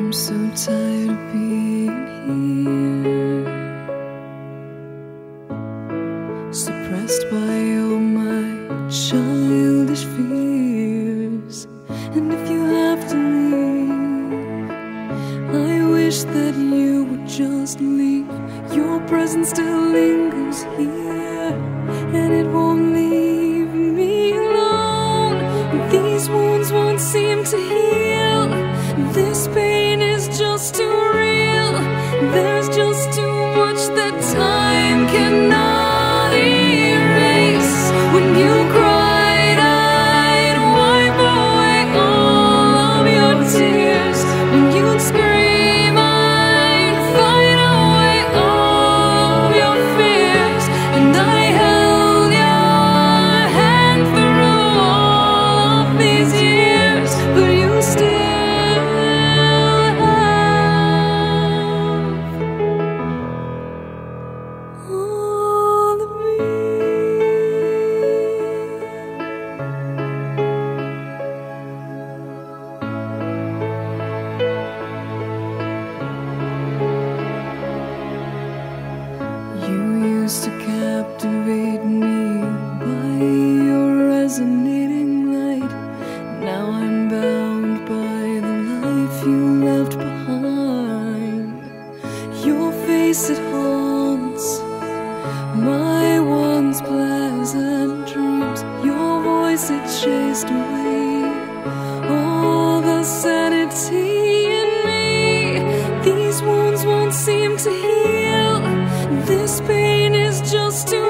I'm so tired of being here, suppressed by all my childish fears. And if you have to leave, I wish that you would just leave. Your presence still lingers here, and it won't leave me alone. These wounds won't seem to heal. This pain is just too real. There's just too much that time cannot erase. When you cried, I'd wipe away all of your tears. When you'd scream, I'd fight away all of your fears. And I held your hand through all of these years, but you still used to captivate me by your resonating light. Now I'm bound by the life you left behind. Your face, it haunts my once pleasant dreams. Your voice, it chased away all the sanity in me. These wounds won't seem to heal. This pain is just too